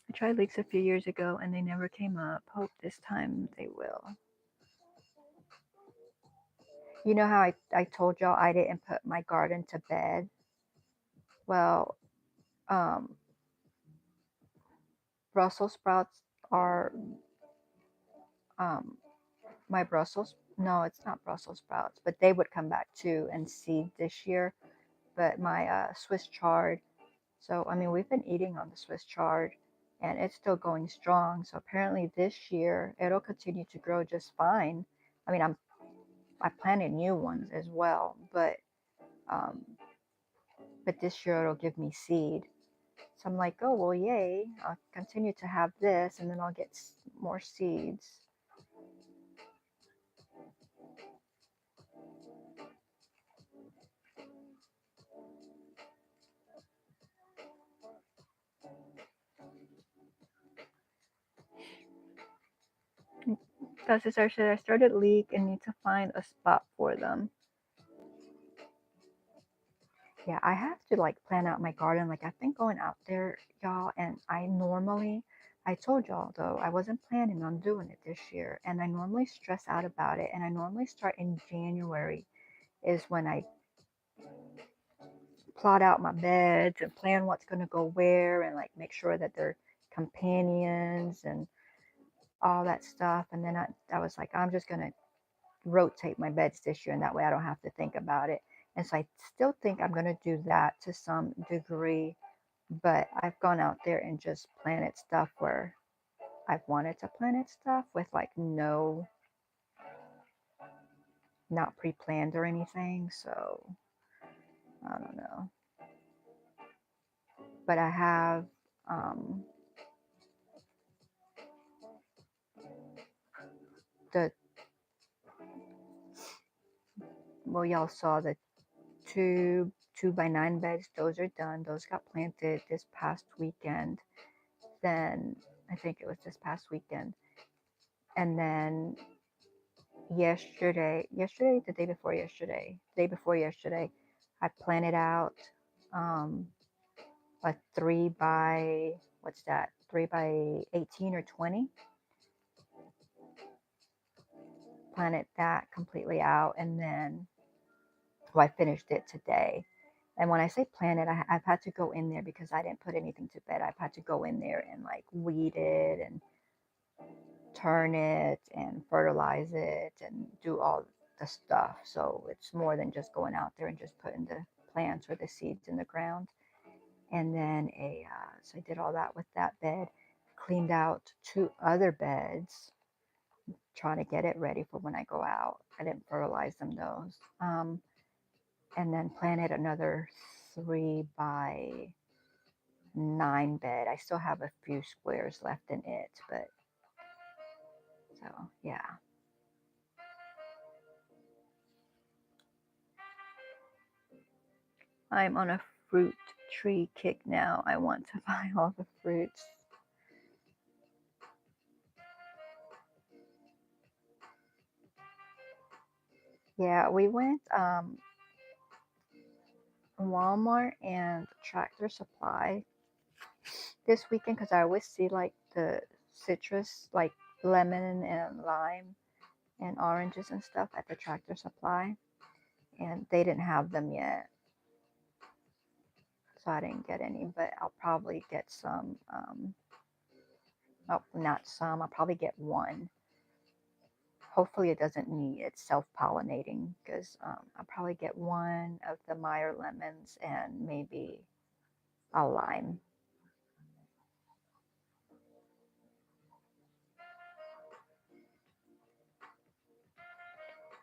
I tried leeks a few years ago and they never came up. Hope this time they will. You know how I told y'all I didn't put my garden to bed? Well, um, Brussels sprouts are my Brussels. No, it's not Brussels sprouts, but they would come back too and seed this year. But my Swiss chard. So I mean, we've been eating on the Swiss chard, and it's still going strong. So apparently this year it'll continue to grow just fine. I mean, I planted new ones as well, um, but this year it'll give me seed. So I'm like, oh well, yay! I'll continue to have this, and then I'll get more seeds. Plus, I started leak and need to find a spot for them. Yeah, I have to like plan out my garden. Like I've been going out there, y'all, and I told y'all though, I wasn't planning on doing it this year, and I normally stress out about it, and I normally start in January is when I plot out my beds and plan what's going to go where and like make sure that they're companions and all that stuff. And then I was like, I'm just going to rotate my beds this year, and that way I don't have to think about it. And so I still think I'm going to do that to some degree, but I've gone out there and just planted stuff where I've wanted to plant stuff with like no, not pre-planned or anything. So I don't know, but I have, um, the, well, y'all saw the two by nine beds. Those are done. Those got planted this past weekend. Then I think it was this past weekend. And then the day before yesterday, I planted out um, a 3 by 18 or 20. Planted that completely out, and then I finished it today. And when I say planted, I've had to go in there because I didn't put anything to bed. I've had to go in there and like weed it and turn it and fertilize it and do all the stuff. So it's more than just going out there and just putting the plants or the seeds in the ground. And then so I did all that with that bed, cleaned out two other beds, trying to get it ready for when I go out. I didn't fertilize them those. And then planted another 3 by 9 bed. I still have a few squares left in it, but so yeah. I'm on a fruit tree kick now. I want to buy all the fruits. Yeah, we went Walmart and Tractor Supply this weekend because I always see like the citrus, like lemon and lime and oranges and stuff at the Tractor Supply, and they didn't have them yet, so I didn't get any. But I'll probably get some. Oh, not some. I'll probably get one. Hopefully, it doesn't need it's self-pollinating because I'll probably get one of the Meyer lemons and maybe a lime.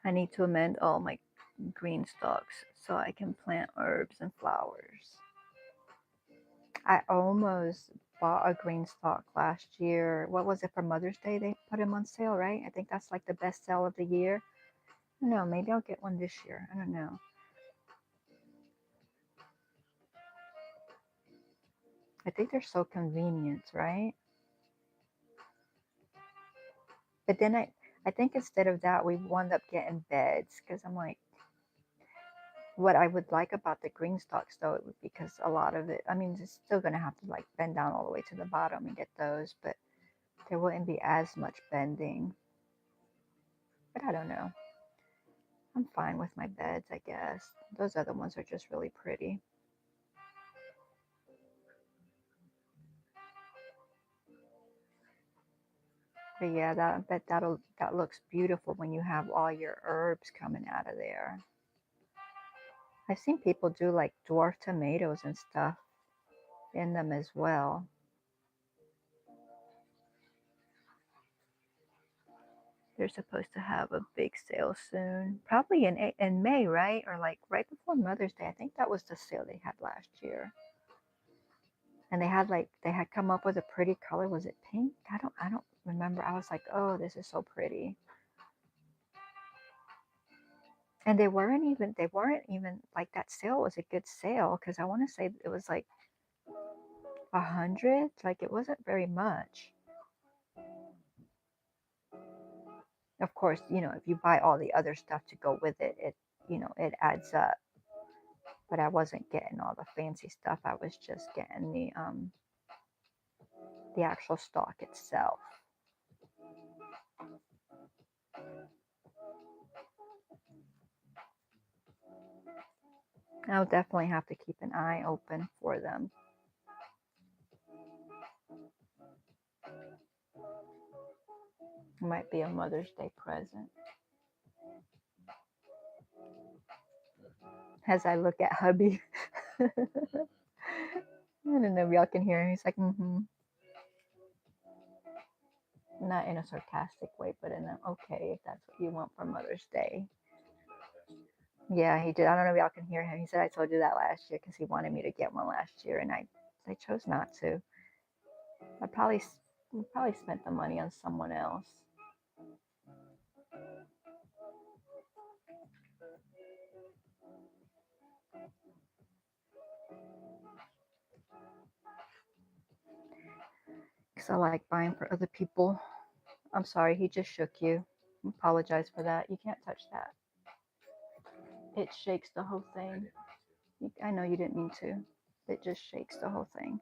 I need to amend all my green stalks so I can plant herbs and flowers. I almost bought a green stalk last year. What was it for Mother's Day? They put them on sale, right? I think that's like the best sale of the year. No, maybe I'll get one this year. I don't know. I think they're so convenient, right? But then I think instead of that, we wound up getting beds because I'm like, what I would like about the green stalks though, because a lot of it, I mean, it's still gonna have to like bend down all the way to the bottom and get those, but there wouldn't be as much bending. But I don't know. I'm fine with my beds, I guess. Those other ones are just really pretty. But yeah, I bet that looks beautiful when you have all your herbs coming out of there. I've seen people do like dwarf tomatoes and stuff in them as well. They're supposed to have a big sale soon, probably in May, right? Or like right before Mother's Day. I think that was the sale they had last year. And they had come up with a pretty color. Was it pink? I don't remember. I was like, oh, this is so pretty. And they weren't even like that sale was a good sale because I want to say it was like 100. Like it wasn't very much. Of course, if you buy all the other stuff to go with it, it adds up. but I wasn't getting all the fancy stuff. I was just getting the actual stock itself. I'll definitely have to keep an eye open for them. It might be a Mother's Day present. As I look at hubby. I don't know if y'all can hear him. He's like, mm-hmm. Not in a sarcastic way, but in an okay, if that's what you want for Mother's Day. Yeah, he did. I don't know if y'all can hear him. He said, I told you that last year because he wanted me to get one last year, and I chose not to. I probably spent the money on someone else. Because I like buying for other people. I'm sorry, he just shook you. I apologize for that. You can't touch that. It shakes the whole thing. I know you didn't mean to. It just shakes the whole thing.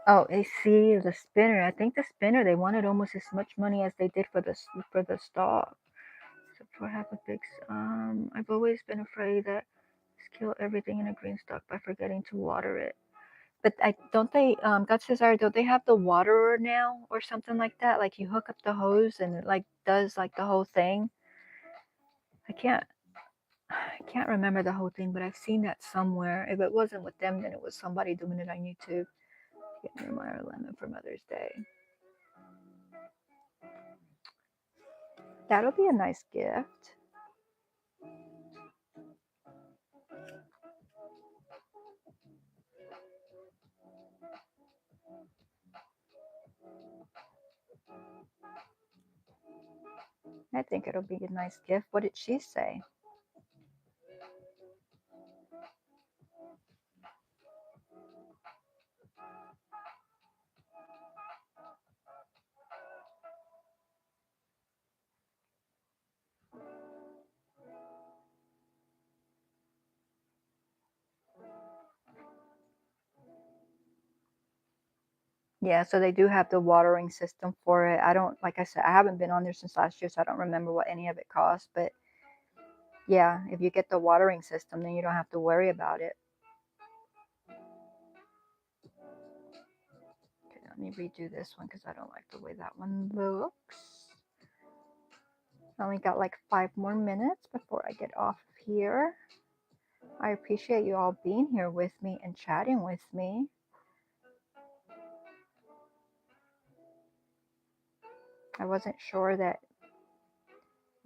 Oh, I see the spinner. I think the spinner, they wanted almost as much money as they did for the stock. So for half a big, I've always been afraid that kill everything in a green stock by forgetting to water it. But don't they, God Cesar, don't they have the waterer now or something like that? Like you hook up the hose and it like does like the whole thing. I can't remember the whole thing, but I've seen that somewhere. If it wasn't with them, then it was somebody doing it on YouTube. Get me my lemon for Mother's Day. That'll be a nice gift. I think it'll be a nice gift. What did she say? Yeah, so they do have the watering system for it. I don't, like I said, I haven't been on there since last year, so I don't remember what any of it costs. But yeah, if you get the watering system, then you don't have to worry about it. Okay, let me redo this one because I don't like the way that one looks. I only got like 5 more minutes before I get off of here. I appreciate you all being here with me and chatting with me. I wasn't sure that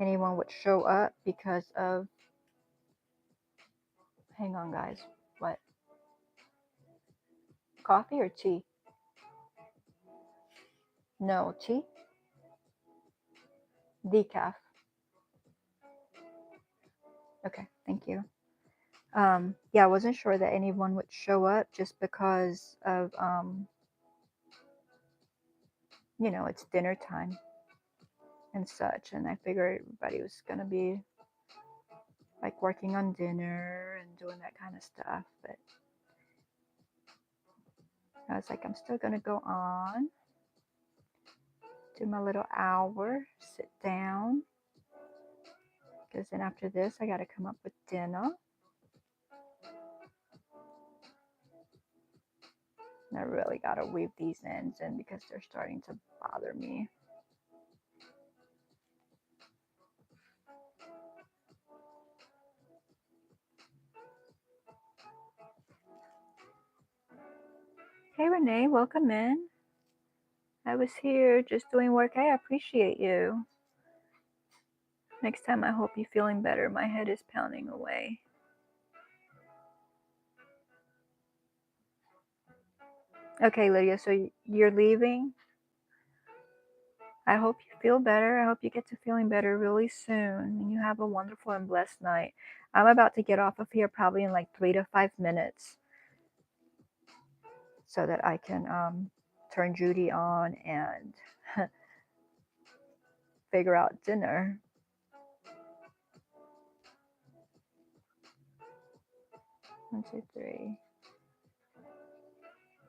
anyone would show up because of, hang on guys, what? Coffee or tea? No, tea? Decaf. Okay, thank you. Yeah, I wasn't sure that anyone would show up just because of, you know, it's dinner time and such, and I figured everybody was gonna be like working on dinner and doing that kind of stuff, but I was like, I'm still gonna go on, do my little hour, sit down, because then after this I gotta come up with dinner. And I really gotta weave these ends in because they're starting to bother me. Hey Renee, welcome in. I was here just doing work. I appreciate you. Next time I hope you're feeling better. My head is pounding away. Okay, Lydia, so you're leaving? I hope you feel better. I hope you get to feeling better really soon. And you have a wonderful and blessed night. I'm about to get off of here probably in like 3 to 5 minutes so that I can turn Judy on and figure out dinner. 1, 2, 3.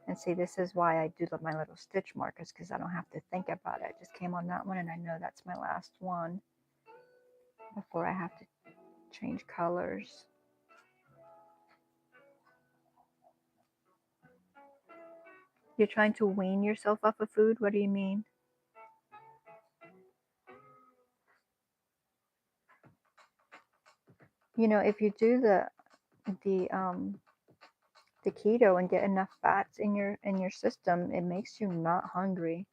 And see, this is why I do my little stitch markers, because I don't have to think about it. I just came on that one and I know that's my last one before I have to change colors. You're trying to wean yourself off of food? What do you mean? You know, if you do the keto and get enough fats in your system, it makes you not hungry.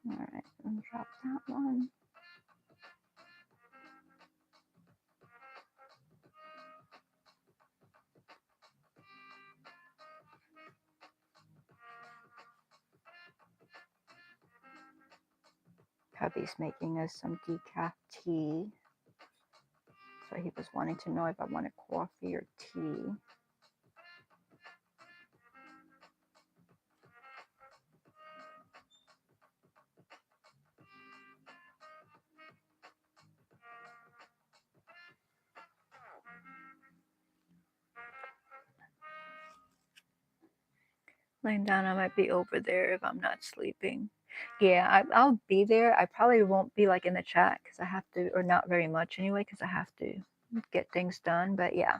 All right, and drop that one. Hubby's making us some decaf tea. So he was wanting to know if I wanted coffee or tea. Laying down, I might be over there if I'm not sleeping. Yeah, I'll be there. I probably won't be like in the chat because I have to, or not very much anyway, because I have to get things done. But yeah,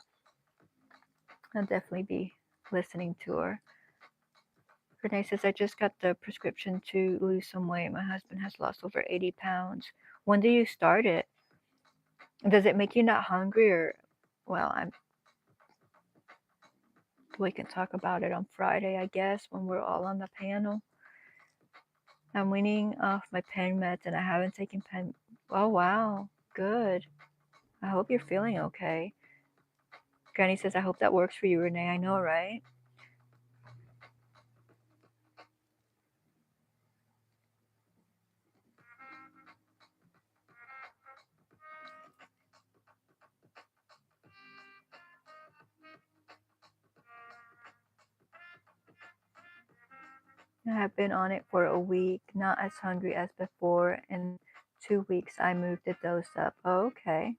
I'll definitely be listening to her. Renee says, I just got the prescription to lose some weight. My husband has lost over 80 pounds. When do you start it? Does it make you not hungry or, well, we can talk about it on Friday, I guess, when we're all on the panel. I'm weaning off my pain meds and I haven't taken pain. Oh, wow. Good. I hope you're feeling okay. Granny says, I hope that works for you, Renee. I know, right? I have been on it for a week, not as hungry as before. In 2 weeks, I moved the dose up. Oh, okay.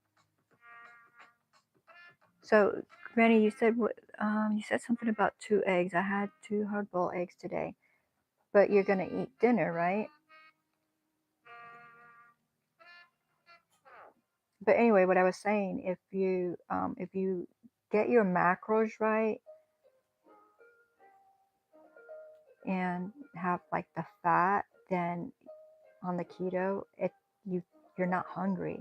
So, Granny, you said you said something about 2 eggs. I had 2 hard-boiled eggs today, but you're gonna eat dinner, right? But anyway, what I was saying, if you get your macros right and have like the fat, then on the keto, you're not hungry.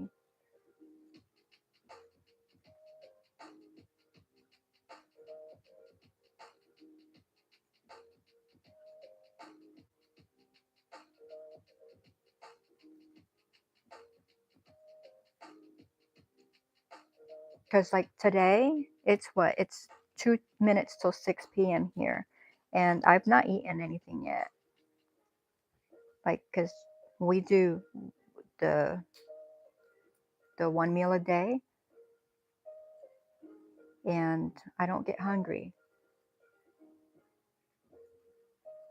Because like today, it's 2 minutes till 6 p.m. here, and I've not eaten anything yet. Like, because we do the 1 meal a day, and I don't get hungry.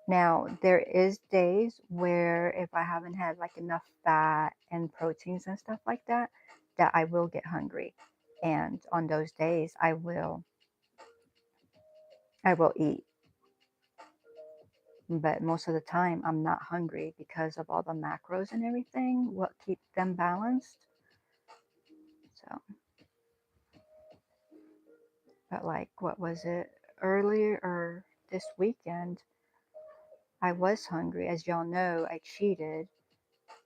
Now, there is days where if I haven't had like enough fat and proteins and stuff like that, that I will get hungry. And on those days, I will eat. But most of the time, I'm not hungry because of all the macros and everything, what keeps them balanced. So, but like, what was it earlier or this weekend? I was hungry. As y'all know, I cheated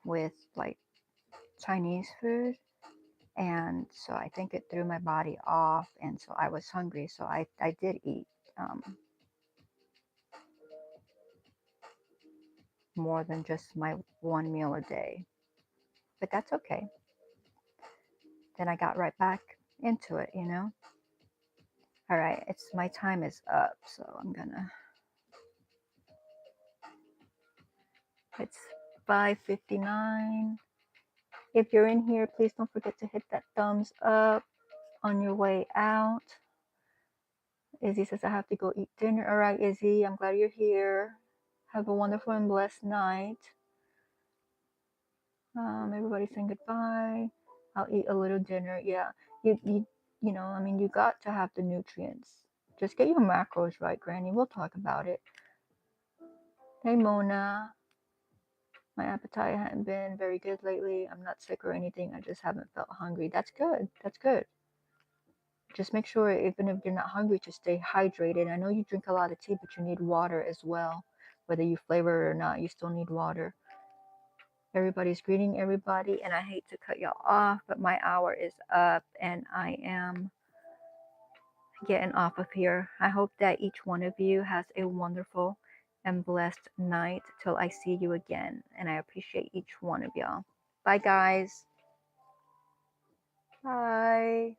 with like Chinese food. And so I think it threw my body off. And so I was hungry. So I did eat more than just my 1 meal a day. But that's okay. Then I got right back into it, you know? All right, my time is up. So I'm going to It's 5:59. If you're in here, please don't forget to hit that thumbs up on your way out. Izzy says, I have to go eat dinner. All right, Izzy, I'm glad you're here. Have a wonderful and blessed night. Everybody's saying goodbye. I'll eat a little dinner. Yeah, you know, I mean, you got to have the nutrients. Just get your macros right, Granny. We'll talk about it. Hey, Mona. My appetite hasn't been very good lately. I'm not sick or anything. I just haven't felt hungry. That's good. That's good. Just make sure, even if you're not hungry, to stay hydrated. I know you drink a lot of tea, but you need water as well. Whether you flavor it or not, you still need water. Everybody's greeting everybody, and I hate to cut y'all off, but my hour is up, and I am getting off of here. I hope that each one of you has a wonderful and blessed night till I see you again, and I appreciate each one of y'all. Bye, guys. Bye.